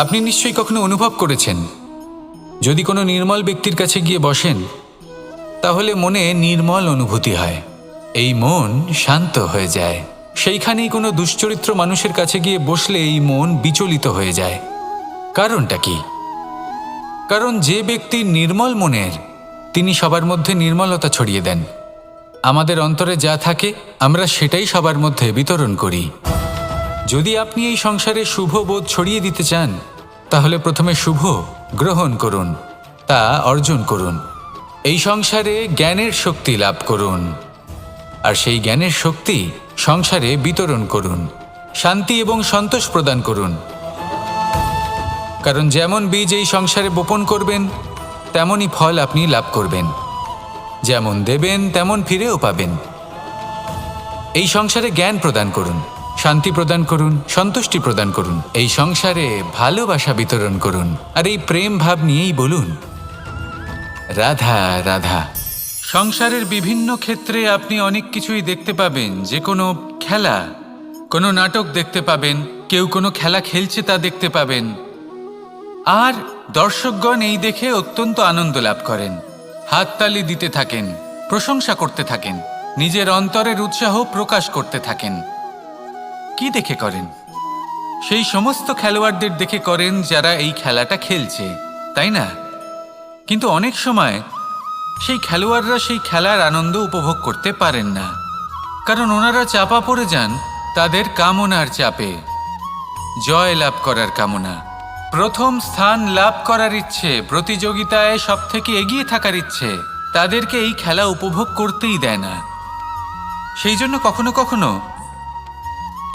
আপনি নিশ্চয়ই কখনো অনুভব করেছেন, যদি কোনো নির্মল ব্যক্তির কাছে গিয়ে বসেন তাহলে মনে নির্মল অনুভূতি হয়, এই মন শান্ত হয়ে যায়। সেইখানেই কোনো দুশ্চরিত্র মানুষের কাছে গিয়ে বসলে এই মন বিচলিত হয়ে যায়। কারণটা কি? কারণ যে ব্যক্তি নির্মল মনের, তিনি সবার মধ্যে নির্মলতা ছড়িয়ে দেন। আমাদের অন্তরে যা থাকে আমরা সেটাই সবার মধ্যে বিতরণ করি। যদি আপনি এই সংসারে শুভ বোধ ছড়িয়ে দিতে চান, তাহলে প্রথমে শুভ গ্রহণ করুন, তা অর্জন করুন। এই সংসারে জ্ঞানের শক্তি লাভ করুন, আর সেই জ্ঞানের শক্তি সংসারে বিতরণ করুন। শান্তি এবং সন্তোষ প্রদান করুন। কারণ যেমন বীজ এই সংসারে বপন করবেন, তেমনই ফল আপনি লাভ করবেন। যেমন দেবেন তেমন ফিরেও পাবেন। এই সংসারে জ্ঞান প্রদান করুন, শান্তি প্রদান করুন, সন্তুষ্টি প্রদান করুন। এই সংসারে ভালোবাসা বিতরণ করুন, আর এই প্রেম ভাব নিয়েই বলুন রাধা রাধা। সংসারের বিভিন্ন ক্ষেত্রে আপনি অনেক কিছুই দেখতে পাবেন। যে কোনো খেলা, কোনো নাটক দেখতে পাবেন, কেউ কোনো খেলা খেলছে তা দেখতে পাবেন, আর দর্শকগণ এই দেখে অত্যন্ত আনন্দ লাভ করেন, হাততালি দিতে থাকেন, প্রশংসা করতে থাকেন, নিজের অন্তরের উৎসাহ প্রকাশ করতে থাকেন। কি দেখে করেন? সেই সমস্ত খেলোয়াড়দের দেখে করেন যারা এই খেলাটা খেলছে, তাই না? কিন্তু অনেক সময় সেই খেলোয়াড়রা সেই খেলার আনন্দ উপভোগ করতে পারেন না, কারণ ওনারা চাপা পড়ে যান তাদের কামনার চাপে। জয় লাভ করার কামনা, প্রথম স্থান লাভ করার ইচ্ছে, প্রতিযোগিতায় সব থেকে এগিয়ে থাকার ইচ্ছে তাদেরকে এই খেলা উপভোগ করতেই দেয় না। সেই জন্য কখনো কখনো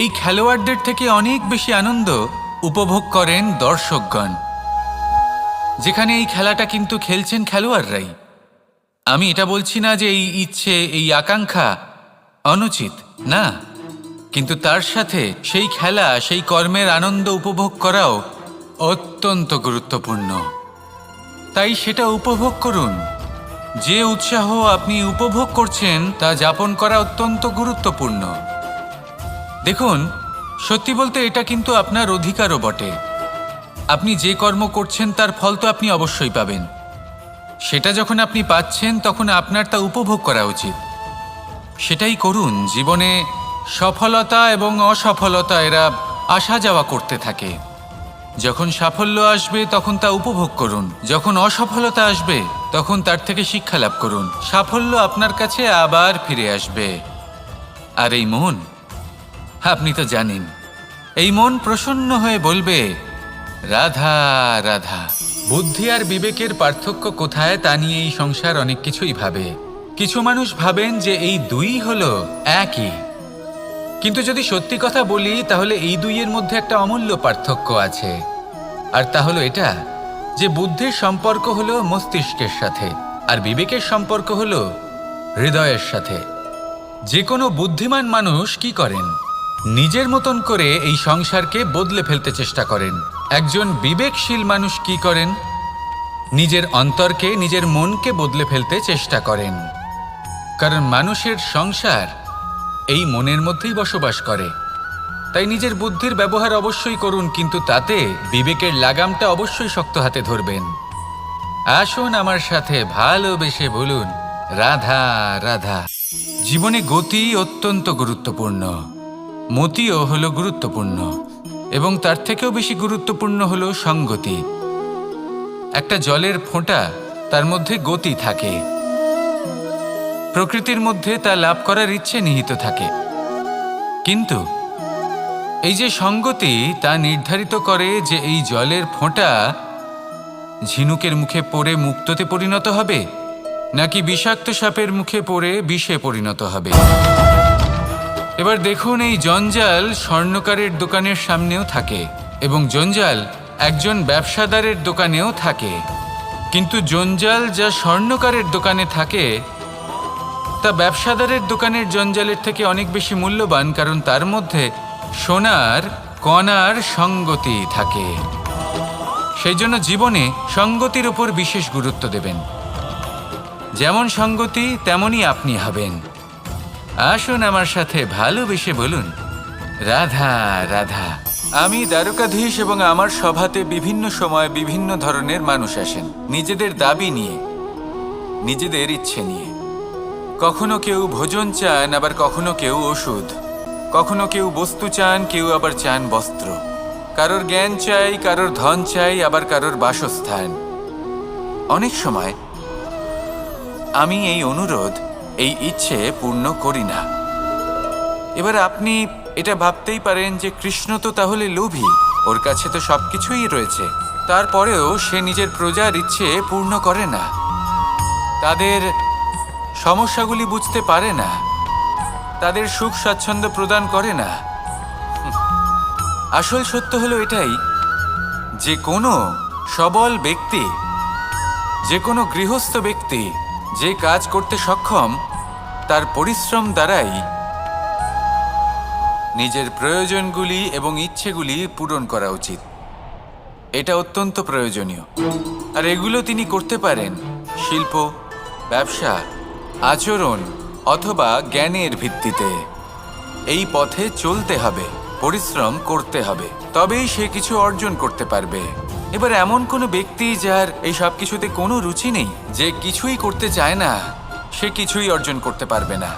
এই খেলোয়াড়দের থেকে অনেক বেশি আনন্দ উপভোগ করেন দর্শকগণ, যেখানে এই খেলাটা কিন্তু খেলছেন খেলোয়াড়রাই। আমি এটা বলছি না যে এই ইচ্ছে, এই আকাঙ্ক্ষা অনুচিত না, কিন্তু তার সাথে সেই খেলা, সেই কর্মের আনন্দ উপভোগ করাও অত্যন্ত গুরুত্বপূর্ণ। তাই সেটা উপভোগ করুন। যে উৎসাহ আপনি উপভোগ করছেন তা যাপন করা অত্যন্ত গুরুত্বপূর্ণ। দেখুন, সত্যি বলতে এটা কিন্তু আপনার অধিকারও বটে। আপনি যে কর্ম করছেন তার ফল তো আপনি অবশ্যই পাবেন। সেটা যখন আপনি পাচ্ছেন তখন আপনার তা উপভোগ করা উচিত। সেটাই করুন। জীবনে সফলতা এবং অসফলতা এরা আসা যাওয়া করতে থাকে। যখন সাফল্য আসবে তখন তা উপভোগ করুন, যখন অসফলতা আসবে তখন তার থেকে শিক্ষা লাভ করুন। সাফল্য আপনার কাছে আবার ফিরে আসবে। আর এই মন, আপনি তো জানেন, এই মন প্রসন্ন হয়ে বলবে রাধা রাধা। বুদ্ধি আর বিবেকের পার্থক্য কোথায় তা নিয়ে এই সংসার অনেক কিছুই ভাবে। কিছু মানুষ ভাবেন যে এই দুই হলো একই, কিন্তু যদি সত্যি কথা বলি তাহলে এই দুইয়ের মধ্যে একটা অমূল্য পার্থক্য আছে। আর তা হলো এটা যে বুদ্ধির সম্পর্ক হলো মস্তিষ্কের সাথে, আর বিবেকের সম্পর্ক হলো হৃদয়ের সাথে। যে কোনো বুদ্ধিমান মানুষ কি করেন? নিজের মতন করে এই সংসারকে বদলে ফেলতে চেষ্টা করেন। একজন বিবেকশীল মানুষ কি করেন? নিজের অন্তরকে, নিজের মনকে বদলে ফেলতে চেষ্টা করেন। কারণ মানুষের সংসার এই মনের মধ্যেই বসবাস করে। তাই নিজের বুদ্ধির ব্যবহার অবশ্যই করুন, কিন্তু তাতে বিবেকের লাগামটা অবশ্যই শক্ত হাতে ধরবেন। আসুন আমার সাথে ভালোবেসে বলুন রাধা রাধা। জীবনে গতি অত্যন্ত গুরুত্বপূর্ণ, মতিও হলো গুরুত্বপূর্ণ, এবং তার থেকেও বেশি গুরুত্বপূর্ণ হলো সঙ্গতি। একটা জলের ফোঁটা, তার মধ্যে গতি থাকে। প্রকৃতির মধ্যে তা লাভ করার ইচ্ছে নিহিত থাকে, কিন্তু এই যে সঙ্গতি তা নির্ধারিত করে যে এই জলের ফোঁটা ঝিনুকের মুখে পড়ে মুক্ততে পরিণত হবে, নাকি বিষাক্ত সাপের মুখে পড়ে বিষে পরিণত হবে। এবার দেখুন, এই জঞ্জাল স্বর্ণকারের দোকানের সামনেও থাকে, এবং জঞ্জাল একজন ব্যবসাদারের দোকানেও থাকে। কিন্তু জঞ্জাল যা স্বর্ণকারের দোকানে থাকে তা ব্যবসাদারের দোকানের জঞ্জালের থেকে অনেক বেশি মূল্যবান, কারণ তার মধ্যে সোনার কণার সঙ্গতি থাকে। সেই জন্য জীবনে সঙ্গতির উপর বিশেষ গুরুত্ব দেবেন। যেমন সঙ্গতি তেমনই আপনি হবেন। আসুন আমার সাথে ভালোবেসে বলুন রাধা রাধা। আমি দ্বারকাধীশ এবং আমার সভাতে বিভিন্ন সময় বিভিন্ন ধরনের মানুষ আসেন, নিজেদের দাবি নিয়ে, নিজেদের ইচ্ছে নিয়ে। কখনো কেউ ভোজন চান, আবার কখনো কেউ ওষুধ, কখনো কেউ বস্তু চান, কেউ আবার চান বস্ত্র। কারোর জ্ঞান চাই, কারোর ধন চাই, আবার কারোর বাসস্থান। অনেক সময় আমি এই অনুরোধ, এই ইচ্ছে পূর্ণ করি না। এবার আপনি এটা ভাবতেই পারেন যে কৃষ্ণ তো তাহলে লোভী, ওর কাছে তো সবকিছুই রয়েছে, তারপরেও সে নিজের প্রজার ইচ্ছে পূর্ণ করে না, তাদের সমস্যাগুলি বুঝতে পারে না, তাদের সুখ স্বাচ্ছন্দ্য প্রদান করে না। আসল সত্য হলো এটাই যে কোনো সবল ব্যক্তি, যে কোনো গৃহস্থ ব্যক্তি যে কাজ করতে সক্ষম, তার পরিশ্রম দ্বারাই নিজের প্রয়োজনগুলি এবং ইচ্ছেগুলি পূরণ করা উচিত। এটা অত্যন্ত প্রয়োজনীয়। আর এগুলো তিনি করতে পারেন শিল্প, ব্যবসা, আচরণ অথবা জ্ঞানের ভিত্তিতে। এই পথে চলতে হবে, পরিশ্রম করতে হবে, তবেই সে কিছু অর্জন করতে পারবে। এবার এমন কোনো ব্যক্তি যার এই সব কিছুতে কোনো রুচি নেই, যে কিছুই করতে চায় না, সে কিছুই অর্জন করতে পারবে না।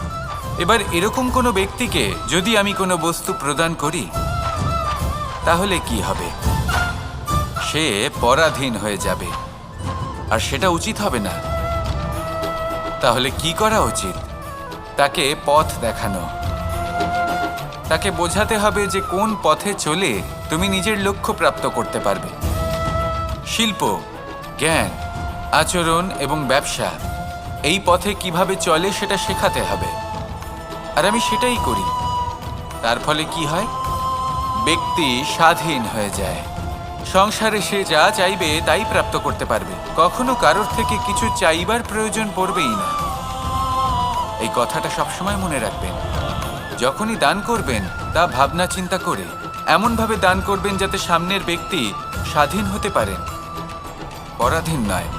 এবার এরকম কোনো ব্যক্তিকে যদি আমি কোনো বস্তু প্রদান করি, তাহলে কি হবে? সে পরাধীন হয়ে যাবে, আর সেটা উচিত হবে না। তাহলে কি করা উচিত? তাকে পথ দেখানো, তাকে বোঝাতে হবে যে কোন পথে চলে তুমি নিজের লক্ষ্য প্রাপ্ত করতে পারবে। শিল্প, জ্ঞান, আচরণ এবং ব্যবসা, এই পথে কিভাবে চলে সেটা শেখাতে হবে। আর আমি সেটাই করি। তার ফলে কি হয়? ব্যক্তি স্বাধীন হয়ে যায়। সংসারে সে যা চাইবে তাই প্রাপ্ত করতে পারবে, কখনো কারোর থেকে কিছু চাইবার প্রয়োজন পড়বেই না। এই কথাটা সবসময় মনে রাখবেন। যখনই দান করবেন তা ভাবনা চিন্তা করে এমনভাবে দান করবেন যাতে সামনের ব্যক্তি স্বাধীন হতে পারেন, পরাধীন নয়।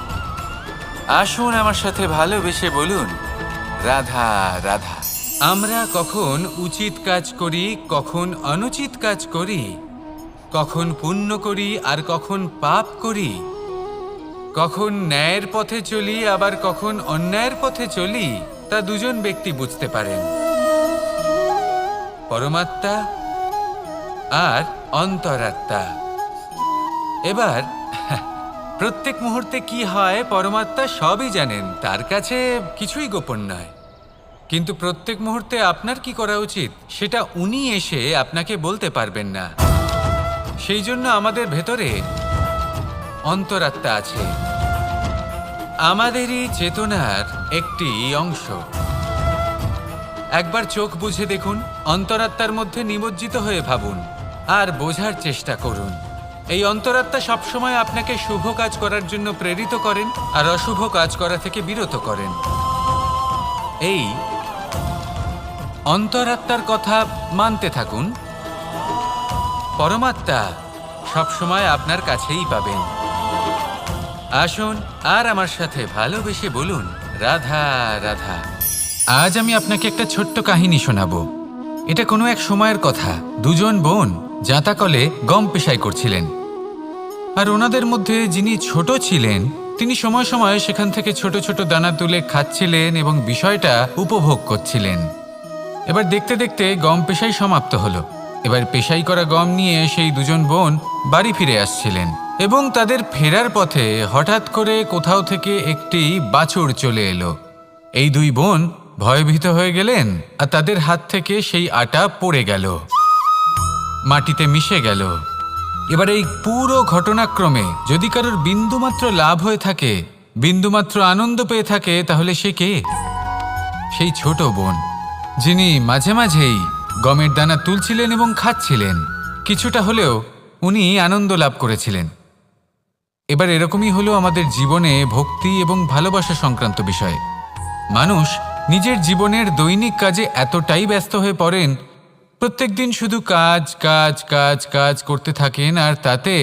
আসুন আমার সাথে ভালোবেসে বলুন, রাধা রাধা। আমরা কখন উচিত কাজ করি, কখন অনুচিত কাজ করি, কখন পুণ্য করি আর কখন পাপ করি, কখন ন্যায়ের পথে চলি আবার কখন অন্যায়ের পথে চলি, তা দুজন ব্যক্তি বুঝতে পারেন, পরমাত্মা আর অন্তরাত্মা। এবার প্রত্যেক মুহূর্তে কি হয় পরমাত্মা সবই জানেন, তার কাছে কিছুই গোপন নয়। কিন্তু প্রত্যেক মুহূর্তে আপনার কি করা উচিত সেটা উনি এসে আপনাকে বলতে পারবেন না। সেই জন্য আমাদের ভেতরে অন্তরাত্মা আছে, আমাদেরই চেতনার একটি অংশ। একবার চোখ বুঝে দেখুন, অন্তরাত্মার মধ্যে নিমজ্জিত হয়ে ভাবুন আর বোঝার চেষ্টা করুন। এই অন্তরাত্মা সবসময় আপনাকে শুভ কাজ করার জন্য প্রেরিত করেন আর অশুভ কাজ করা থেকে বিরত করেন। এই অন্তরাত্মার কথা মানতে থাকুন, পরমাত্মা সবসময় আপনার কাছেই পাবেন। আসুন আর আমার সাথে ভালোবেসে বলুন, রাধা রাধা। আজ আমি আপনাকে একটা ছোট্ট কাহিনী শোনাবো। এটা কোনো এক সময়ের কথা। দুজন বোন জাঁতাকলে গম পেশাই করছিলেন, আর ওনাদের মধ্যে যিনি ছোট ছিলেন তিনি সময় সময় সেখান থেকে ছোট ছোট দানা তুলে খাচ্ছিলেন এবং বিষয়টা উপভোগ করছিলেন। এবার দেখতে দেখতে গম পেশাই সমাপ্ত হলো। এবার পেশাই করা গম নিয়ে সেই দুজন বোন বাড়ি ফিরে আসছিলেন এবং তাদের ফেরার পথে হঠাৎ করে কোথাও থেকে একটি বাছুর চলে এলো। এই দুই বোন ভয়ভীত হয়ে গেলেন আর তাদের হাত থেকে সেই আটা পড়ে গেল, মাটিতে মিশে গেল। এবার এই পুরো ঘটনাক্রমে যদি কারোর বিন্দুমাত্র লাভ হয়ে থাকে, বিন্দুমাত্র আনন্দ পেয়ে থাকে, তাহলে সে কে? সেই ছোট বোন, যিনি মাঝে মাঝেই গমের দানা তুলছিলেন এবং খাচ্ছিলেন। কিছুটা হলেও উনি আনন্দ লাভ করেছিলেন। এবার এরকমই হলো আমাদের জীবনে ভক্তি এবং ভালোবাসা সংক্রান্ত বিষয়। মানুষ নিজের জীবনের দৈনিক কাজে এতটাই ব্যস্ত হয়ে পড়েন, প্রত্যেক দিন শুধু কাজ কাজ কাজ কাজ করতে থাকেন, আর তাতে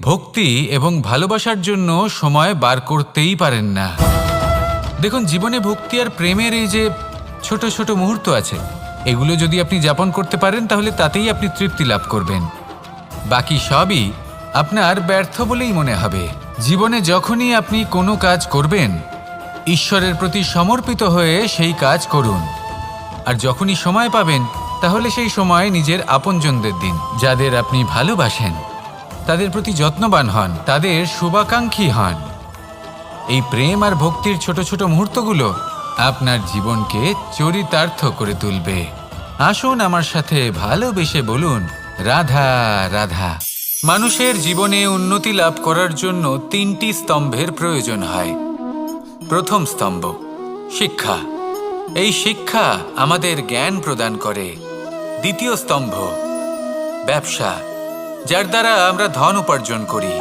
ভক্তি এবং ভালোবাসার জন্য সময় বার করতেই পারেন না। দেখুন, জীবনে ভক্তি আর প্রেমের এই যে ছোট ছোট মুহূর্ত আছে, এগুলো যদি আপনি যাপন করতে পারেন তাহলে তাতেই আপনি তৃপ্তি লাভ করবেন। বাকি সবই আপনার ব্যর্থ বলেই মনে হবে। জীবনে যখনই আপনি কোনো কাজ করবেন, ঈশ্বরের প্রতি সমর্পিত হয়ে সেই কাজ করুন। আর যখনই সময় পাবেন, তাহলে সেই সময় নিজের আপনজনদের দিন। যাদের আপনি ভালোবাসেন তাদের প্রতি যত্নবান হন, তাদের শুভাকাঙ্ক্ষী হন। এই প্রেম আর ভক্তির ছোট ছোট মুহূর্তগুলো আপনার জীবনকে চরিতার্থ করে তুলবে। আসুন আমার সাথে ভালোবেসে বলুন, রাধা রাধা। মানুষের জীবনে উন্নতি লাভ করার জন্য 3টি স্তম্ভের প্রয়োজন হয়। প্রথম স্তম্ভ শিক্ষা। এই শিক্ষা আমাদের জ্ঞান প্রদান করে। দ্বিতীয় স্তম্ভ ব্যবসা, যার দ্বারা আমরা ধন উপার্জন করি।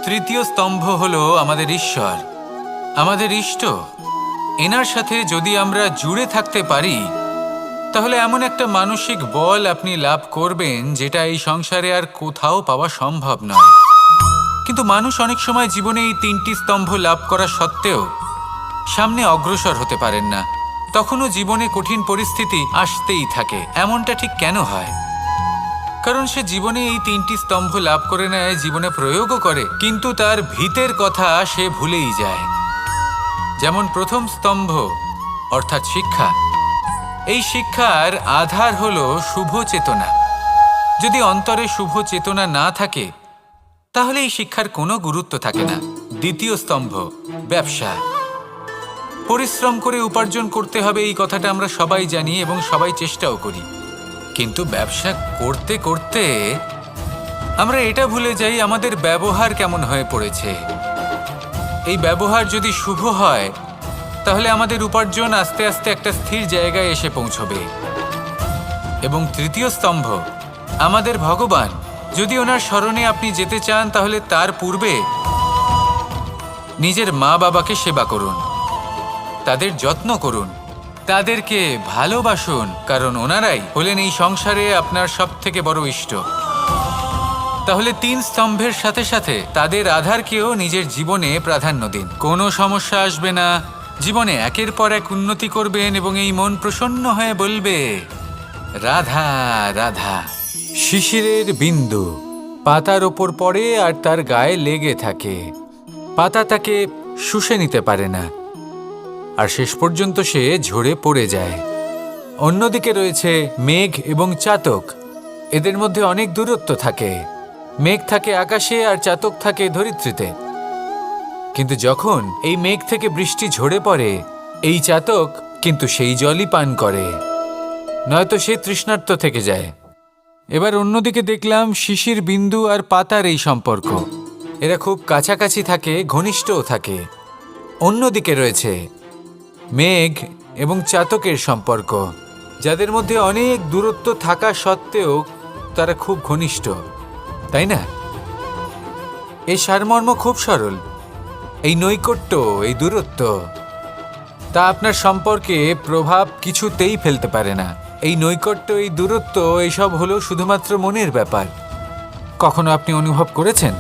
তৃতীয় স্তম্ভ হলো আমাদের ঈশ্বর, আমাদের ইষ্ট। এনার সাথে যদি আমরা জুড়ে থাকতে পারি, তাহলে এমন একটা মানসিক বল আপনি লাভ করবেন যেটা এই সংসারে আর কোথাও পাওয়া সম্ভব নয়। কিন্তু মানুষ অনেক সময় জীবনে এই 3টি স্তম্ভ লাভ করা সত্ত্বেও সামনে অগ্রসর হতে পারেন না। তখনও জীবনে কঠিন পরিস্থিতি আসতেই থাকে। এমনটা ঠিক কেন হয়? কারণ সে জীবনে এই 3টি স্তম্ভ লাভ করে নেয়, জীবনে প্রয়োগও করে, কিন্তু তার ভিতের কথা সে ভুলেই যায়। যেমন প্রথম স্তম্ভ অর্থাৎ শিক্ষা। এই শিক্ষার আধার হলো শুভ চেতনা। যদি অন্তরে শুভ চেতনা না থাকে, তাহলে এই শিক্ষার কোনো গুরুত্ব থাকে না। দ্বিতীয় স্তম্ভ ব্যবসা। পরিশ্রম করে উপার্জন করতে হবে, এই কথাটা আমরা সবাই জানি এবং সবাই চেষ্টাও করি। কিন্তু ব্যবসা করতে করতে আমরা এটা ভুলে যাই আমাদের ব্যবহার কেমন হয়ে পড়েছে। এই ব্যবহার যদি শুভ হয়, তাহলে আমাদের উপার্জন আস্তে আস্তে একটা স্থির জায়গায় এসে পৌঁছবে। এবং তৃতীয় স্তম্ভ আমাদের ভগবান। যদি ওনার শরণে আপনি যেতে চান, তাহলে তার পূর্বে নিজের মা বাবাকে সেবা করুন, তাদের যত্ন করুন, তাদেরকে ভালোবাসুন, কারণ ওনারাই হলেন এই সংসারে আপনার সবথেকে বড় ইষ্ট। তাহলে 3 স্তম্ভের সাথে সাথে তাদের আধারকেও নিজের জীবনে প্রাধান্য দিন। কোনো সমস্যা আসবে না, জীবনে একের পর এক উন্নতি করবেন এবং এই মন প্রসন্ন হয়ে বলবে, রাধা রাধা। শিশিরের বিন্দু পাতার ওপর পড়ে আর তার গায়ে লেগে থাকে। পাতা তাকে শুষে নিতে পারে না, আর শেষ পর্যন্ত সে ঝরে পড়ে যায়। অন্যদিকে রয়েছে মেঘ এবং চাতক। এদের মধ্যে অনেক দূরত্ব থাকে। মেঘ থাকে আকাশে আর চাতক থাকে ধরিত্রীতে। কিন্তু যখন এই মেঘ থেকে বৃষ্টি ঝরে পড়ে, এই চাতক কিন্তু সেই জলই পান করে, নয়তো সে তৃষ্ণার্ত থেকে যায়। এবার অন্যদিকে দেখলাম শিশির বিন্দু আর পাতার এই সম্পর্ক। এরা খুব কাছাকাছি থাকে, ঘনিষ্ঠও থাকে। অন্যদিকে রয়েছে মেঘ এবং চাতকের সম্পর্ক, যাদের মধ্যে অনেক দূরত্ব থাকা সত্ত্বেও তারা খুব ঘনিষ্ঠ, তাই না? এই সারমর্ম খুব সরল। এই নৈকট্য, এই দূরত্ব, তা আপনার সম্পর্কে প্রভাব কিছুতেই ফেলতে পারে না। এই নৈকট্য, এই দূরত্ব, এইসব হলো শুধুমাত্র মনের ব্যাপার। কখনো আপনি অনুভব করেছেন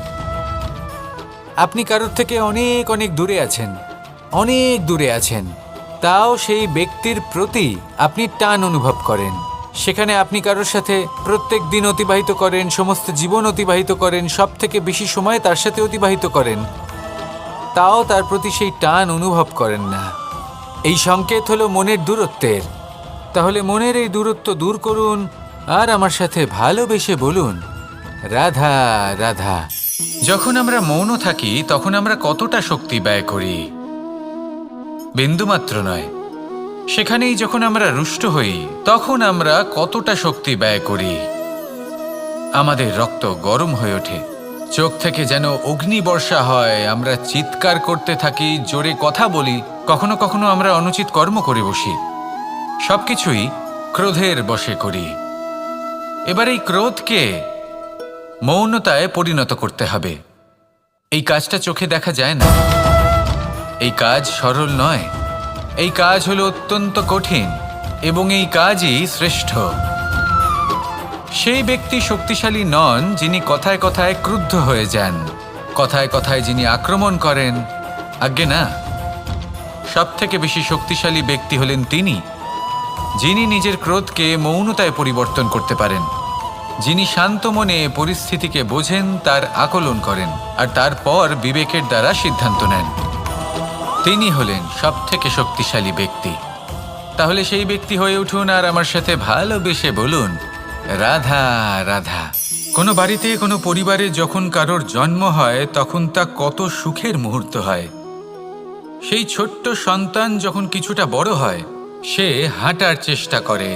আপনি কারোর থেকে অনেক অনেক দূরে আছেন, অনেক দূরে আছেন, তাও সেই ব্যক্তির প্রতি আপনি টান অনুভব করেন। সেখানে আপনি কারোর সাথে প্রত্যেক দিন অতিবাহিত করেন, সমস্ত জীবন অতিবাহিত করেন, সব থেকে বেশি সময় তার সাথে অতিবাহিত করেন, তাও তার প্রতি সেই টান অনুভব করেন না। এই সংকেত হলো মনের দূরত্বের। তাহলে মনের এই দূরত্ব দূর করুন আর আমার সাথে ভালোবেসে বলুন, রাধা রাধা। যখন আমরা মৌন থাকি, তখন আমরা কতটা শক্তি ব্যয় করি, বিন্দুমাত্র নয়। সেখানেই যখন আমরা রুষ্ট হই, তখন আমরা কতটা শক্তি ব্যয় করি। আমাদের রক্ত গরম হয়ে ওঠে, চোখ থেকে যেন অগ্নিবর্ষা হয়, আমরা চিৎকার করতে থাকি, জোরে কথা বলি, কখনো কখনো আমরা অনুচিত কর্ম করে বসি। সবকিছুই ক্রোধের বশে করি। এবার এই ক্রোধকে মৌনতায় পরিণত করতে হবে। এই কাজটা চোখে দেখা যায় না, এই কাজ সরল নয়, এই কাজ হলো অত্যন্ত কঠিন এবং এই কাজই শ্রেষ্ঠ। সেই ব্যক্তি শক্তিশালী নন যিনি কথায় কথায় ক্রুদ্ধ হয়ে যান, কথায় কথায় যিনি আক্রমণ করেন। আজ্ঞে না, সব থেকে বেশি শক্তিশালী ব্যক্তি হলেন তিনি, যিনি নিজের ক্রোধকে মৌনতায় পরিবর্তন করতে পারেন, যিনি শান্ত মনে পরিস্থিতিকে বোঝেন, তার আকলন করেন আর তারপর বিবেকের দ্বারা সিদ্ধান্ত নেন, তিনি হলেন সবথেকে শক্তিশালী ব্যক্তি। তাহলে সেই ব্যক্তি হয়ে উঠুন আর আমার সাথে ভালোবেসে বলুন, রাধা রাধা। কোনো বাড়িতে, কোনো পরিবারে যখন কারোর জন্ম হয়, তখন তা কত সুখের মুহূর্ত হয়। সেই ছোট্ট সন্তান যখন কিছুটা বড় হয়, সে হাঁটার চেষ্টা করে,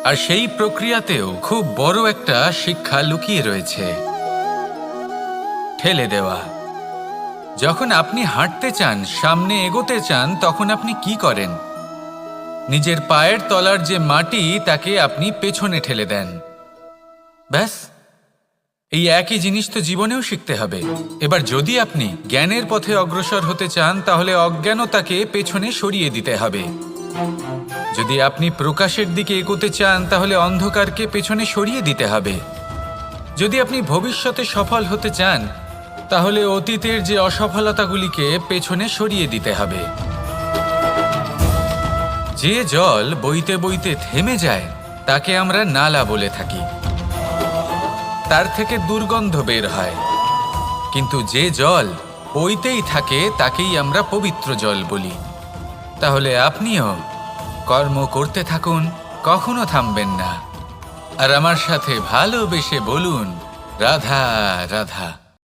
আর সেই প্রক্রিয়াতেও খুব বড় একটা শিক্ষা লুকিয়ে রয়েছে, ঠেলে দেওয়া। যখন আপনি হাঁটতে চান, সামনে এগোতে চান, তখন আপনি কি করেন? নিজের পায়ের তলার যে মাটি, তাকে আপনি পেছনে ঠেলে দেন। ব্যাস, এই একই জিনিস তো জীবনেও শিখতে হবে। এবার যদি আপনি জ্ঞানের পথে অগ্রসর হতে চান, তাহলে অজ্ঞানতাকে পেছনে সরিয়ে দিতে হবে। যদি আপনি প্রকাশের দিকে এগোতে চান, তাহলে অন্ধকারকে পেছনে সরিয়ে দিতে হবে। যদি আপনি ভবিষ্যতে সফল হতে চান, তাহলে অতীতের যে অসফলতাগুলিকে পেছনে সরিয়ে দিতে হবে। যে জল বইতে বইতে থেমে যায়, তাকে আমরা নালা বলে থাকি, তার থেকে দুর্গন্ধ বের হয়। কিন্তু যে জল বইতেই থাকে, তাকেই আমরা পবিত্র জল বলি। তাহলে আপনিও কর্ম করতে থাকুন, কখনো থামবেন না, আর আমার সাথে ভালোবেসে বলুন, রাধা রাধা।